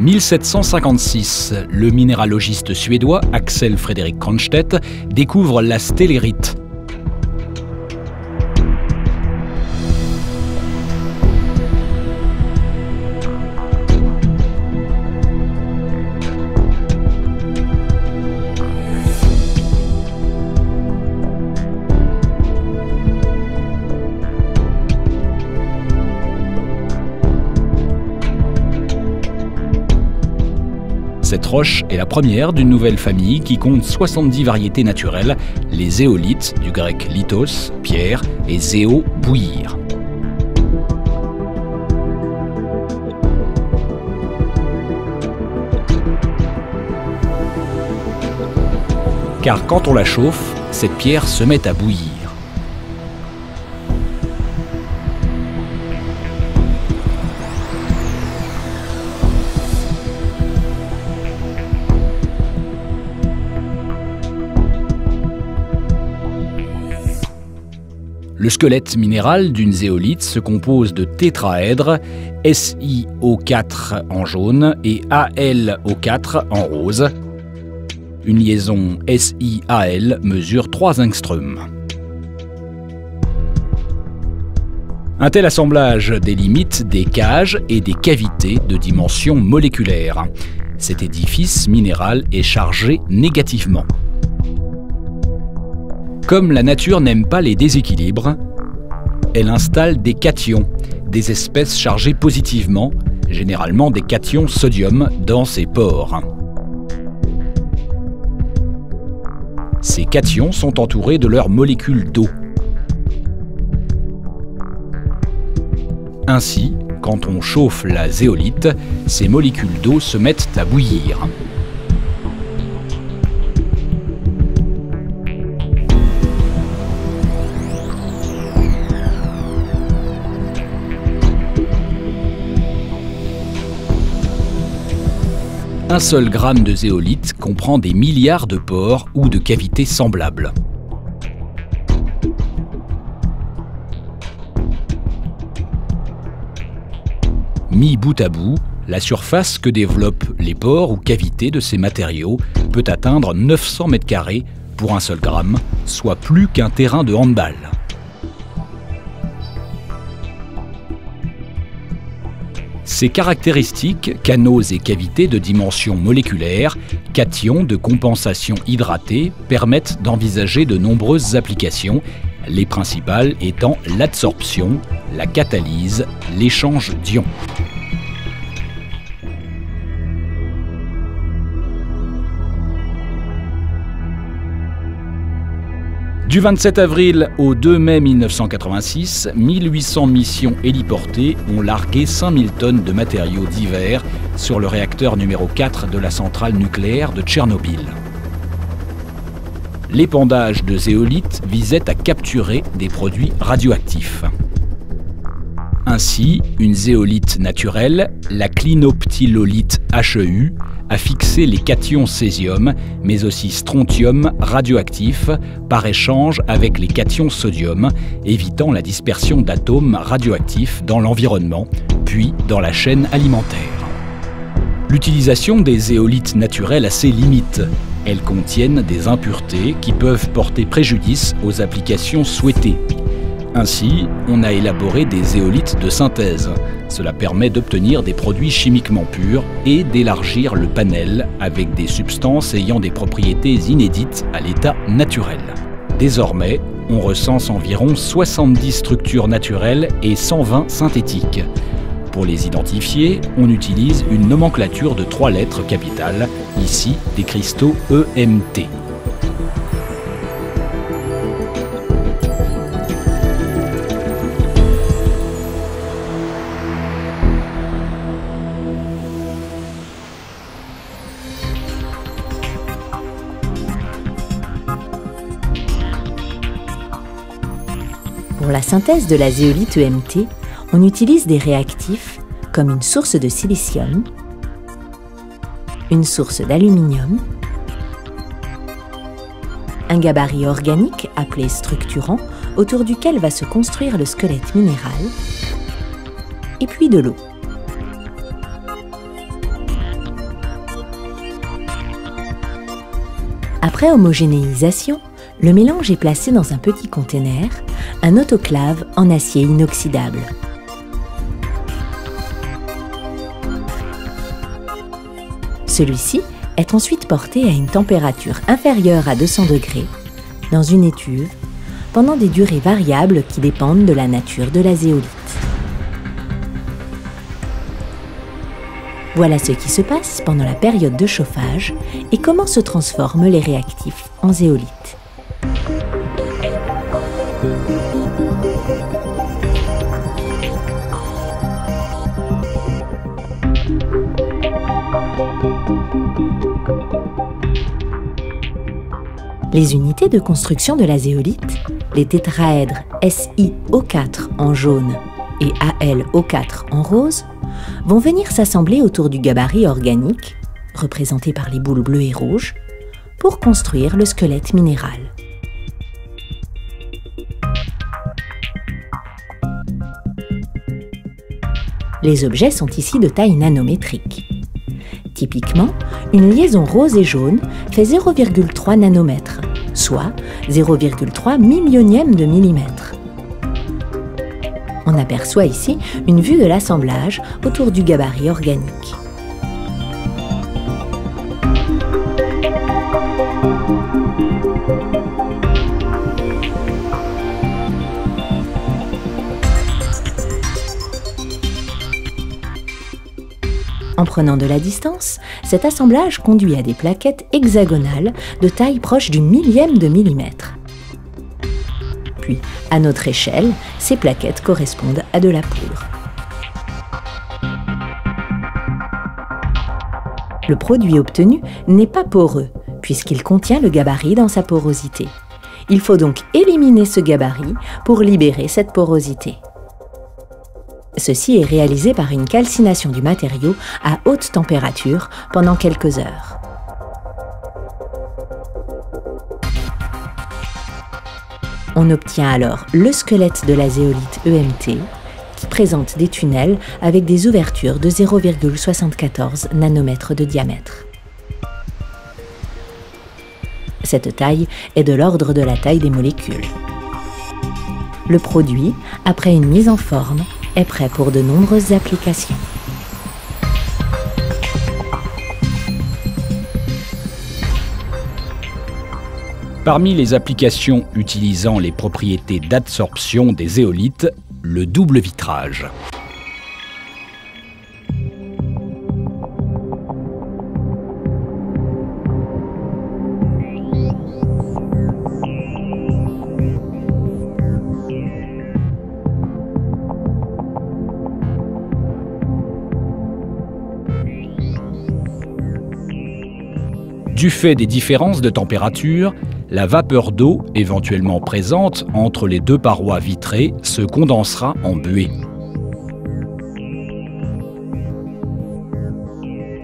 1756, le minéralogiste suédois Axel Fredrik Cronstedt découvre la stellérite. Cette roche est la première d'une nouvelle famille qui compte 70 variétés naturelles, les zéolithes, du grec lithos, pierre, et zéo, bouillir. Car quand on la chauffe, cette pierre se met à bouillir. Le squelette minéral d'une zéolite se compose de tétraèdres, SiO4 en jaune et AlO4 en rose. Une liaison SiAl mesure 3 angstroms. Un tel assemblage délimite des cages et des cavités de dimension moléculaire. Cet édifice minéral est chargé négativement. Comme la nature n'aime pas les déséquilibres, elle installe des cations, des espèces chargées positivement, généralement des cations sodium, dans ses pores. Ces cations sont entourés de leurs molécules d'eau. Ainsi, quand on chauffe la zéolite, ces molécules d'eau se mettent à bouillir. Un seul gramme de zéolite comprend des milliards de pores ou de cavités semblables. Mis bout à bout, la surface que développent les pores ou cavités de ces matériaux peut atteindre 900 m² pour un seul gramme, soit plus qu'un terrain de handball. Ces caractéristiques, canaux et cavités de dimension moléculaire, cations de compensation hydratée, permettent d'envisager de nombreuses applications, les principales étant l'adsorption, la catalyse, l'échange d'ions. Du 27 avril au 2 mai 1986, 1800 missions héliportées ont largué 5000 tonnes de matériaux divers sur le réacteur numéro 4 de la centrale nucléaire de Tchernobyl. L'épandage de zéolite visait à capturer des produits radioactifs. Ainsi, une zéolite naturelle, la clinoptilolite HEU, a fixé les cations césium, mais aussi strontium radioactif, par échange avec les cations sodium, évitant la dispersion d'atomes radioactifs dans l'environnement, puis dans la chaîne alimentaire. L'utilisation des zéolites naturelles a ses limites. Elles contiennent des impuretés qui peuvent porter préjudice aux applications souhaitées. Ainsi, on a élaboré des zéolites de synthèse. Cela permet d'obtenir des produits chimiquement purs et d'élargir le panel avec des substances ayant des propriétés inédites à l'état naturel. Désormais, on recense environ 70 structures naturelles et 120 synthétiques. Pour les identifier, on utilise une nomenclature de 3 lettres capitales, ici des cristaux EMT. Pour la synthèse de la zéolite EMT, on utilise des réactifs comme une source de silicium, une source d'aluminium, un gabarit organique appelé structurant autour duquel va se construire le squelette minéral, et puis de l'eau. Après homogénéisation, le mélange est placé dans un petit conteneur, un autoclave en acier inoxydable. Celui-ci est ensuite porté à une température inférieure à 200 degrés dans une étuve pendant des durées variables qui dépendent de la nature de la zéolite. Voilà ce qui se passe pendant la période de chauffage et comment se transforment les réactifs en zéolite. Les unités de construction de la zéolite, les tétraèdres SiO4 en jaune et AlO4 en rose, vont venir s'assembler autour du gabarit organique, représenté par les boules bleues et rouges, pour construire le squelette minéral. Les objets sont ici de taille nanométrique. Typiquement, une liaison rose et jaune fait 0,3 nanomètres, soit 0,3 millionième de millimètre. On aperçoit ici une vue de l'assemblage autour du gabarit organique. En prenant de la distance, cet assemblage conduit à des plaquettes hexagonales de taille proche du millième de millimètre. Puis, à notre échelle, ces plaquettes correspondent à de la poudre. Le produit obtenu n'est pas poreux, puisqu'il contient le gabarit dans sa porosité. Il faut donc éliminer ce gabarit pour libérer cette porosité. Ceci est réalisé par une calcination du matériau à haute température pendant quelques heures. On obtient alors le squelette de la zéolite EMT qui présente des tunnels avec des ouvertures de 0,74 nanomètres de diamètre. Cette taille est de l'ordre de la taille des molécules. Le produit, après une mise en forme, est prêt pour de nombreuses applications. Parmi les applications utilisant les propriétés d'adsorption des zéolites, le double vitrage. Du fait des différences de température, la vapeur d'eau, éventuellement présente entre les deux parois vitrées, se condensera en buée.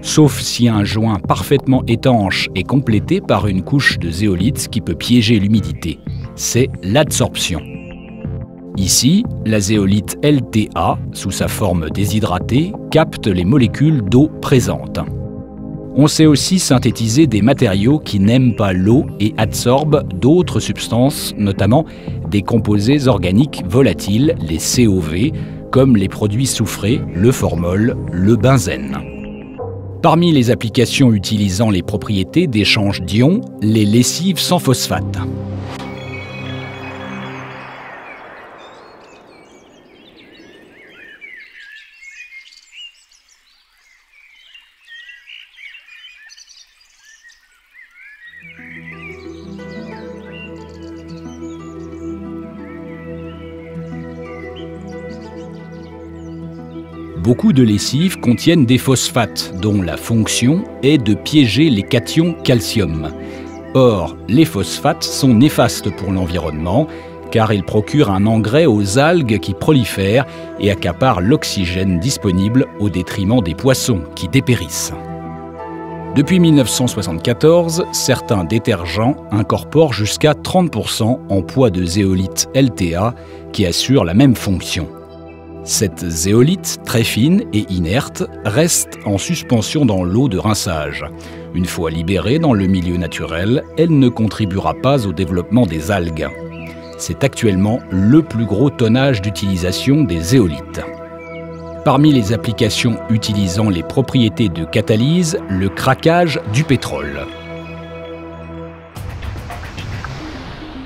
Sauf si un joint parfaitement étanche est complété par une couche de zéolite qui peut piéger l'humidité. C'est l'adsorption. Ici, la zéolite LTA, sous sa forme déshydratée, capte les molécules d'eau présentes. On sait aussi synthétiser des matériaux qui n'aiment pas l'eau et adsorbent d'autres substances, notamment des composés organiques volatiles, les COV, comme les produits soufrés, le formol, le benzène. Parmi les applications utilisant les propriétés d'échange d'ions, les lessives sans phosphate. Beaucoup de lessives contiennent des phosphates, dont la fonction est de piéger les cations calcium. Or, les phosphates sont néfastes pour l'environnement, car ils procurent un engrais aux algues qui prolifèrent et accaparent l'oxygène disponible au détriment des poissons qui dépérissent. Depuis 1974, certains détergents incorporent jusqu'à 30% en poids de zéolite LTA qui assure la même fonction. Cette zéolite, très fine et inerte, reste en suspension dans l'eau de rinçage. Une fois libérée dans le milieu naturel, elle ne contribuera pas au développement des algues. C'est actuellement le plus gros tonnage d'utilisation des zéolithes. Parmi les applications utilisant les propriétés de catalyse, le craquage du pétrole.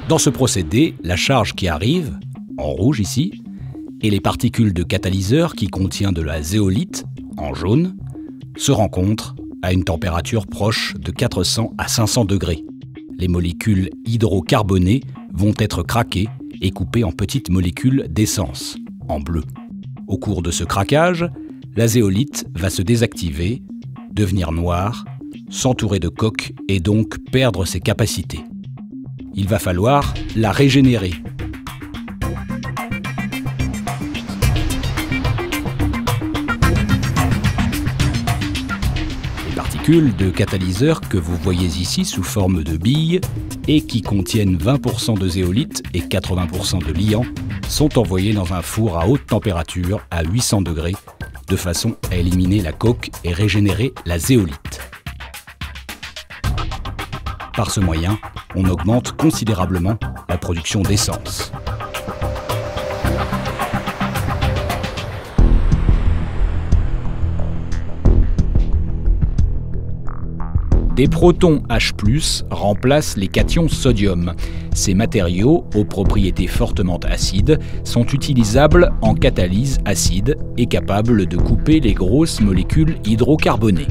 Dans ce procédé, la charge qui arrive, en rouge ici, et les particules de catalyseur qui contient de la zéolite, en jaune, se rencontrent à une température proche de 400 à 500 degrés. Les molécules hydrocarbonées vont être craquées et coupées en petites molécules d'essence, en bleu. Au cours de ce craquage, la zéolite va se désactiver, devenir noire, s'entourer de coques et donc perdre ses capacités. Il va falloir la régénérer. Les particules de catalyseur que vous voyez ici sous forme de billes et qui contiennent 20% de zéolite et 80% de liant sont envoyées dans un four à haute température à 800 degrés de façon à éliminer la coque et régénérer la zéolite. Par ce moyen, on augmente considérablement la production d'essence. Des protons H+ remplacent les cations sodium. Ces matériaux, aux propriétés fortement acides, sont utilisables en catalyse acide et capables de couper les grosses molécules hydrocarbonées.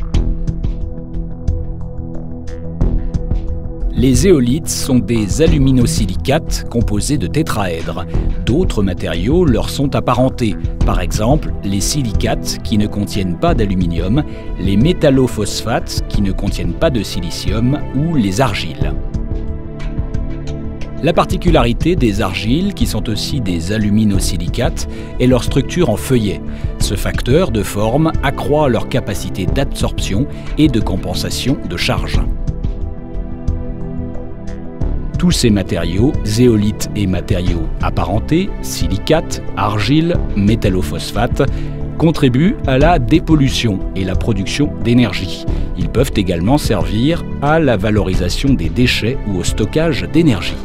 Les zéolithes sont des aluminosilicates composés de tétraèdres. D'autres matériaux leur sont apparentés, par exemple les silicates qui ne contiennent pas d'aluminium, les métallophosphates qui ne contiennent pas de silicium ou les argiles. La particularité des argiles, qui sont aussi des aluminosilicates, est leur structure en feuillet. Ce facteur de forme accroît leur capacité d'absorption et de compensation de charge. Tous ces matériaux, zéolithes et matériaux apparentés, silicates, argiles, métallophosphates, contribuent à la dépollution et la production d'énergie. Ils peuvent également servir à la valorisation des déchets ou au stockage d'énergie.